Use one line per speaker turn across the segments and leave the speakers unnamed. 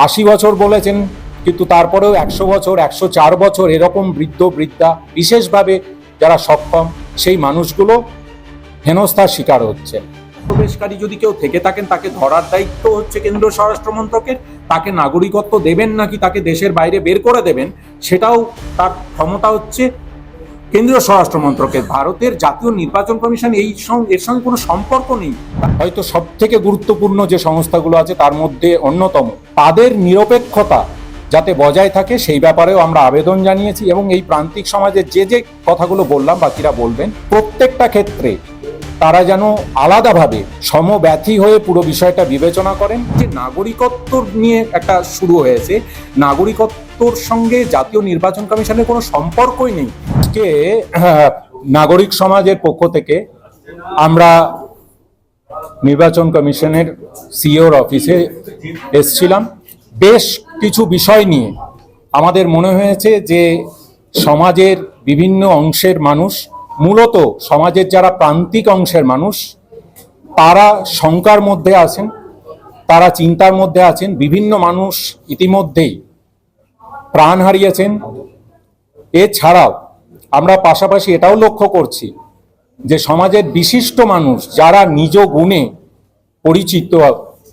80 বছর বলেছেন, কিন্তু তারপরেও 100 বছর 104 বছর এরকম বৃদ্ধ বৃদ্ধা বিশেষভাবে যারা সক্ষম সেই মানুষগুলো হেনস্থার শিকার হচ্ছে। প্রবেশকারী যদি কেউ থেকে থাকেন তাকে ধরার দায়িত্ব হচ্ছে কেন্দ্রীয় স্বরাষ্ট্র মন্ত্রকের। তাকে নাগরিকত্ব দেবেন নাকি তাকে দেশের বাইরে বের করে দেবেন সেটাও তার ক্ষমতা হচ্ছে কেন্দ্রীয় স্বরাষ্ট্র মন্ত্রকের। ভারতের জাতীয় নির্বাচন কমিশন এর সঙ্গে কোনো সম্পর্ক নেই। হয়তো সব থেকে গুরুত্বপূর্ণ যে সংস্থাগুলো আছে তার মধ্যে অন্যতম, তাদের নিরপেক্ষতা যাতে বজায় থাকে সেই ব্যাপারেও আমরা আবেদন জানিয়েছি। এবং এই প্রান্তিক সমাজের যে কথাগুলো বললাম বাকিরা বলবেন, প্রত্যেকটা ক্ষেত্রে তারা যেন আলাদাভাবে সমব্যথী হয়ে পুরো বিষয়টা বিবেচনা করেন। যে নাগরিকত্ব নিয়ে একটা শুরু হয়েছে, নাগরিকত্বর সঙ্গে জাতীয় নির্বাচন কমিশনের কোনো সম্পর্কই নেই। আজকে নাগরিক সমাজের পক্ষ থেকে আমরা নির্বাচন কমিশনের সিইওর অফিসে এসেছিলাম। বেশ কিছু বিষয় নিয়ে আমাদের মনে হয়েছে যে সমাজের বিভিন্ন অংশের মানুষ, মূলত সমাজের যারা প্রান্তিক অংশের মানুষ, তারা শঙ্কার মধ্যে আছেন, তারা চিন্তার মধ্যে আছেন। বিভিন্ন মানুষ ইতিমধ্যেই প্রাণ হারিয়েছেন। এছাড়াও আমরা পাশাপাশি এটাও লক্ষ্য করছি যে সমাজের বিশিষ্ট মানুষ যারা নিজ গুণে পরিচিত,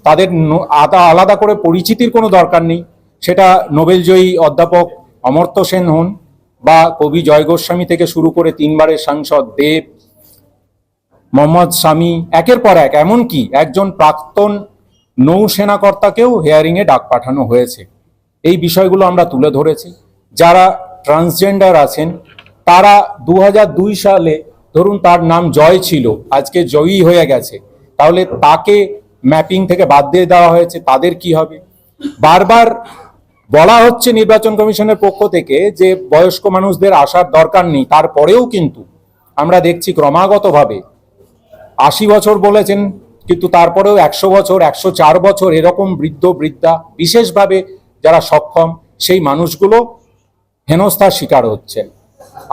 তাদের আলাদা করে পরিচিতির কোনো দরকার নেই। সেটা নোবেলজয়ী অধ্যাপক অমর্ত্য সেন হন বা কবি জয় গোস্বামী থেকে শুরু করে 3বারের সাংসদ দেব, মোহাম্মদ শামী, একের পর এক, এমনকি একজন প্রাক্তন নৌসেনাকর্তাকেও হিয়ারিংয়ে ডাক পাঠানো হয়েছে। এই বিষয়গুলো আমরা তুলে ধরেছি। যারা ট্রান্সজেন্ডার আছেন তারা 2002 সালে, ধরুন তার নাম জয় ছিল, আজকে জয়ী হয়ে গেছে, তাহলে তাকে ম্যাপিং থেকে বাদ দিয়ে দেওয়া হয়েছে, তাদের কি হবে? বারবার বলা হচ্ছে নির্বাচন কমিশনের পক্ষ থেকে যে বয়স্ক মানুষদের আসার দরকার নেই, তারপরেও কিন্তু আমরা দেখছি ক্রমাগতভাবে 80 বছর বলেছেন, কিন্তু তারপরেও 100 বছর 104 বছর এরকম বৃদ্ধ বৃদ্ধা বিশেষভাবে যারা সক্ষম সেই মানুষগুলো হেনস্থার শিকার হচ্ছে।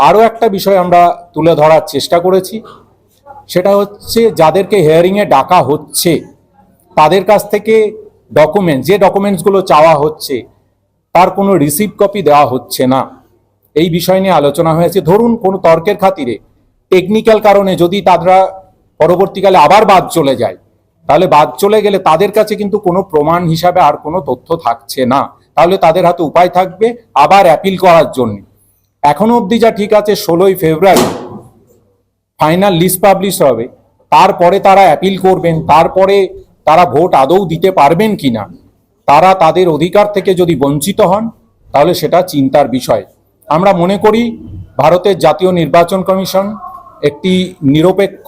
আরও একটা বিষয় আমরা তুলে ধরার চেষ্টা করেছি, সেটা হচ্ছে যাদেরকে হিয়ারিংয়ে ডাকা হচ্ছে তাদের কাছ থেকে যে ডকুমেন্টসগুলো চাওয়া হচ্ছে তার কোনো রিসিপ্ট কপি দেওয়া হচ্ছে না। এই বিষয় নিয়ে আলোচনা হয়েছে। ধরুন কোনো তর্কের খাতিরে, টেকনিক্যাল কারণে যদি তারা পরবর্তীকালে আবার বাদ চলে যায়, তাহলে বাদ চলে গেলে তাদের কাছে কিন্তু কোনো প্রমাণ হিসাবে আর কোনো তথ্য থাকছে না। তাহলে তাদের হাতে উপায় থাকবে আবার অ্যাপিল করার জন্য। এখনো অবধি যা ঠিক আছে, 16ই ফেব্রুয়ারি ফাইনাল লিস্ট পাবলিশ হবে, তারপরে তারা অ্যাপিল করবেন, তারপরে তারা ভোট আদৌ দিতে পারবেন কিনা, তারা তাদের অধিকার থেকে যদি বঞ্চিত হন তাহলে সেটা চিন্তার বিষয়। আমরা মনে করি ভারতের জাতীয় নির্বাচন কমিশন একটি নিরপেক্ষ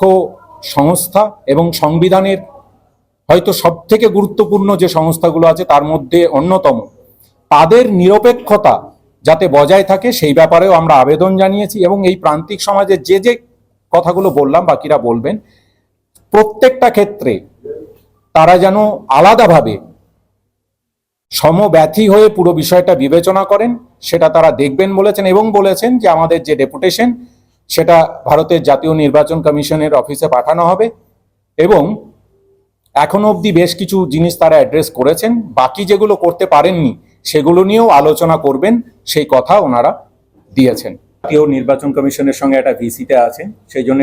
সংস্থা এবং সংবিধানের হয়তো সব থেকে গুরুত্বপূর্ণ যে সংস্থাগুলো আছে তার মধ্যে অন্যতম। তাদের নিরপেক্ষতা যাতে বজায় থাকে সেই ব্যাপারেও আমরা আবেদন জানিয়েছি। এবং এই প্রান্তিক সমাজের যে কথাগুলো বললাম বাকিরা বলবেন, প্রত্যেকটা ক্ষেত্রে তারা যেন আলাদাভাবে সমব্যথী হয়ে পুরো বিষয়টা বিবেচনা করেন সেটা তারা দেখবেন বলেছেন। এবং বলেছেন যে আমাদের যে ডেপুটেশন সেটা ভারতের জাতীয় নির্বাচন কমিশনের অফিসে পাঠানো হবে। এবং এখনো অবধি বেশ কিছু জিনিস তারা অ্যাড্রেস করেছেন, বাকি যেগুলো করতে পারেননি সেগুলো নিয়েও আলোচনা করবেন, সেই কথা ওনারা দিয়েছেন। জাতীয় নির্বাচন কমিশনের সঙ্গে একটা ভিসিতে আছেন, সেই জন্য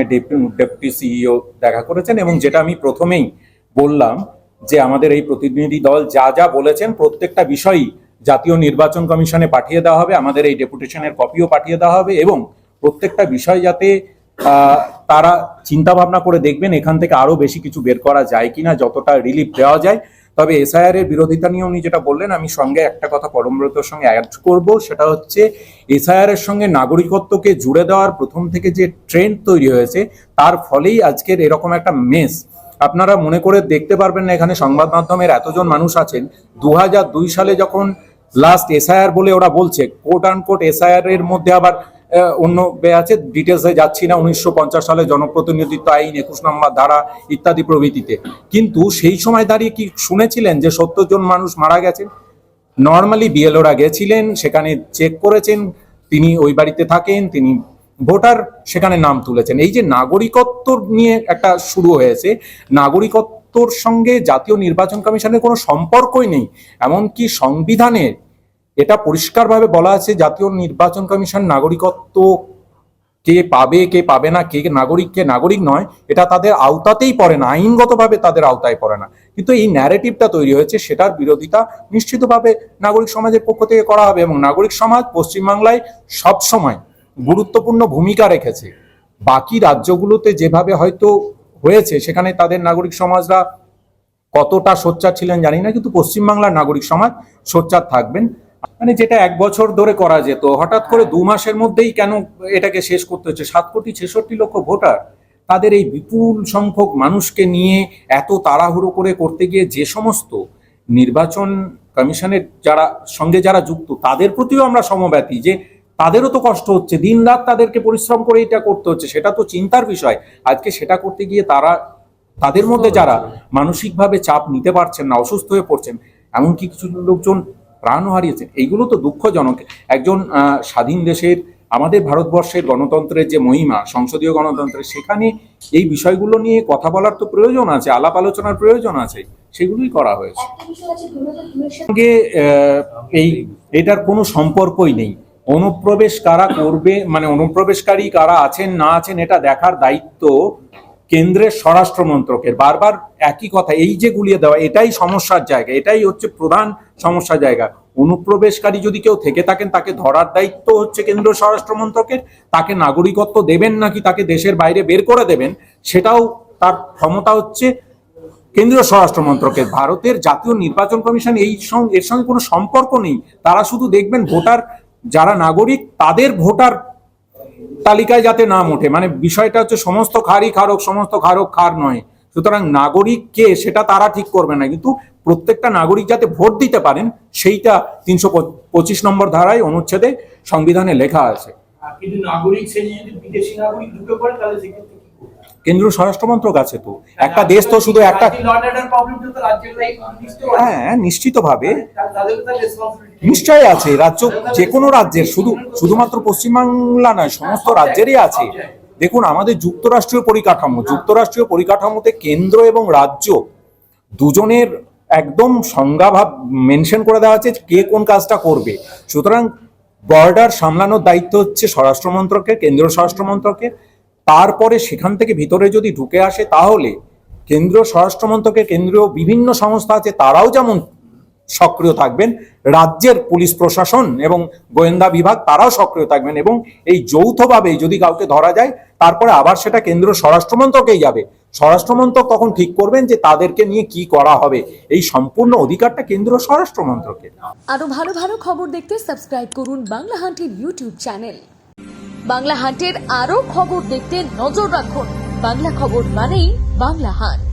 ডেপুটি সিইও দেখা করেছেন। এবং যেটা আমি প্রথমেই বললাম যে আমাদের এই প্রতিনিধি দল যা যা বলেছেন প্রত্যেকটা বিষয়ই জাতীয় নির্বাচন কমিশনে পাঠিয়ে দেওয়া হবে, আমাদের এই ডেপুটেশনের কপিও পাঠিয়ে দেওয়া হবে। এবং প্রত্যেকটা বিষয় যাতে তারা চিন্তা ভাবনা করে দেখবেন এখান থেকে আরো বেশি কিছু বের করা যায় কিনা, যতটা রিলিফ দেওয়া যায়। তবে এসআইআর এর বিরোধিতা নিয়ে উনি যেটা বললেন, আমি সঙ্গে একটা কথা পরমব্রতর সঙ্গে অ্যাড করব, সেটা হচ্ছে এসআইআর এর সঙ্গে নাগরিকত্বকে জুড়ে দেওয়ার প্রথম থেকে যে ট্রেন্ড তৈরি হয়েছে তার ফলেই আজকের এরকম একটা মেস। আপনারা মনে করে দেখতে পারবেন না, এখানে সংবাদ মাধ্যমের এতজন মানুষ আছেন, 2002 সালে যখন লাস্ট এসআইআর বলে ওরা বলছে, কোট আনকোট এসআইআর এর মধ্যে আবার অন্য আছে, ডিটেলসে যাচ্ছি না, 1950 সালে জনপ্রতিনিধিত্ব আইন 21 নম্বর ধারা ইত্যাদি প্রভৃতিতে। কিন্তু সেই সময় দাঁড়িয়ে কি শুনেছিলেন যে 70 জন মানুষ মারা গেছেন? নর্মালি বিএলওরা গেছিলেন, সেখানে চেক করেছেন, তিনি ওই বাড়িতে থাকেন, তিনি ভোটার, সেখানে নাম তুলেছেন। এই যে নাগরিকত্ব নিয়ে একটা শুরু হয়েছে, নাগরিকত্ব নাগরিকত্বর সঙ্গে জাতীয় নির্বাচন কমিশনের কোনো সম্পর্কই নেই। এমনকি সংবিধানে এটা পরিষ্কারভাবে বলা আছে জাতীয় নির্বাচন কমিশন নাগরিকত্ব কে পাবে কে পাবে না, কে নাগরিক কে নাগরিক নয়, এটা তাদের আওতাতেই পড়ে না, আইনগতভাবে তাদের আওতায় পড়ে না। কিন্তু এই ন্যারেটিভটা তৈরি হয়েছে, সেটার বিরোধিতা নিশ্চিতভাবে নাগরিক সমাজের পক্ষ থেকে করা হবে। এবং নাগরিক সমাজ পশ্চিমবাংলায় সবসময় গুরুত্বপূর্ণ ভূমিকা রেখেছে। বাকি রাজ্যগুলোতে যেভাবে হয়তো হয়েছে সেখানে তাদের নাগরিক সমাজরা কতটা সোচ্চার ছিলেন জানি না, কিন্তু পশ্চিমবাংলার নাগরিক সমাজ সোচ্চার থাকবেন। মানে যেটা 1 বছর ধরে করা যেত, হঠাৎ করে 2 মাসের মধ্যেই কেন এটাকে শেষ করতে হচ্ছে? 7,66,00,000 ভোটার, তাদের এই বিপুল সংখ্যক মানুষকে নিয়ে এত তাড়াহুড়ো করে করতে গিয়ে যে সমস্ত নির্বাচন কমিশনের সঙ্গে যারা যুক্ত, তাদের প্রতিও আমরা সমব্যথী, যে তাদেরও তো কষ্ট হচ্ছে, দিন রাত তাদেরকে পরিশ্রম করে এটা করতে হচ্ছে, সেটা তো চিন্তার বিষয়। আজকে সেটা করতে গিয়ে তাদের মধ্যে যারা মানসিকভাবে চাপ নিতে পারছেন না, অসুস্থ হয়ে পড়ছেন, এমনকি কিছু লোকজন প্রাণও হারিয়েছেন, এইগুলো তো দুঃখজনক। একজন স্বাধীন দেশের, আমাদের ভারতবর্ষের গণতন্ত্রের যে মহিমা, সংসদীয় গণতন্ত্রের, সেখানে এই বিষয়গুলো নিয়ে কথা বলার তো প্রয়োজন আছে, আলাপ আলোচনার প্রয়োজন আছে, সেগুলোই করা হয়েছে। সঙ্গে এটার কোনো সম্পর্কই নেই। অনুপ্রবেশ কারা করবে, মানে অনুপ্রবেশকারী কারা আছেন না আছেন, এটা দেখার দায়িত্ব কেন্দ্রের স্বরাষ্ট্র মন্ত্রকের। বারবার একই কথা, এই যে গুলিয়ে দেওয়া, এটাই সমস্যার জায়গা, এটাই হচ্ছে প্রধান সমস্যার জায়গা। অনুপ্রবেশকারী যদি কেউ থেকে থাকেন, তাকে ধরার দায়িত্ব হচ্ছে কেন্দ্রীয় স্বরাষ্ট্র মন্ত্রকের। তাকে নাগরিকত্ব দেবেন নাকি তাকে দেশের বাইরে বের করে দেবেন, সেটাও তার ক্ষমতা হচ্ছে কেন্দ্রীয় স্বরাষ্ট্র মন্ত্রকের। ভারতের জাতীয় নির্বাচন কমিশন এর সঙ্গে কোনো সম্পর্ক নেই। তারা শুধু দেখবেন ভোটার যারা নাগরিক, তাদের ভোটার তালিকায় যাতে নাম ওঠে, মানে বিষয়টা হচ্ছে সমস্ত খারই খারক, সমস্ত খারক খার নয়। সুতরাং নাগরিক কে সেটা তারা ঠিক করবে না, কিন্তু প্রত্যেকটা নাগরিক যাতে ভোট দিতে পারেন সেইটা 325 নম্বর ধারায় অনুচ্ছেদে সংবিধানে লেখা আছে।
কিন্তু নাগরিক সে যদি বিদেশি নাগরিক ঢুকে পড়ে, তাহলে সেক্ষেত্রে কি করবে?
কেন্দ্রীয় স্বরাষ্ট্র মন্ত্রক আছে তো, একটা দেশ তো শুধু একটা, হ্যাঁ নিশ্চিতভাবে নিশ্চয়ই আছে, রাজ্য যে কোনো রাজ্যের, শুধুমাত্র পশ্চিমবাংলা নয়, সমস্ত রাজ্যেরই আছে। দেখুন আমাদের যুক্তরাষ্ট্রীয় পরিকাঠামোতে কেন্দ্র এবং রাজ্য দুজনের একদম সংজ্ঞাভাব মেনশন করে দেওয়া আছে কে কোন কাজটা করবে। সুতরাং বর্ডার সামলানোর দায়িত্ব হচ্ছে স্বরাষ্ট্র মন্ত্রকের, কেন্দ্রীয় স্বরাষ্ট্র মন্ত্রকের। তারপরে সেখান থেকে ভিতরে যদি ঢুকে আসে, তাহলে কেন্দ্রীয় স্বরাষ্ট্র মন্ত্রকের কেন্দ্রীয় বিভিন্ন সংস্থা আছে, তারাও যেমন সক্রিয় থাকবেন, রাজ্যের পুলিশ প্রশাসন এবং গোয়েন্দা বিভাগ তারাও সক্রিয় থাকবেন। এবং এই যৌথভাবে যদি কাউকে ধরা যায়, তারপরে আবার সেটা কেন্দ্রীয় স্বরাষ্ট্র মন্ত্রকেই যাবে। স্বরাষ্ট্র মন্ত্রক তখন ঠিক করবেন যে তাদেরকে নিয়ে কি করা হবে। এই সম্পূর্ণ অধিকারটা কেন্দ্রীয় স্বরাষ্ট্র মন্ত্রকের।
আরো ভালো ভালো খবর দেখতে সাবস্ক্রাইব করুন বাংলা হান্টের ইউটিউব চ্যানেল। বাংলা হান্টের আরো খবর দেখতে নজর রাখুন। বাংলা খবর মানেই বাংলা হান্ট।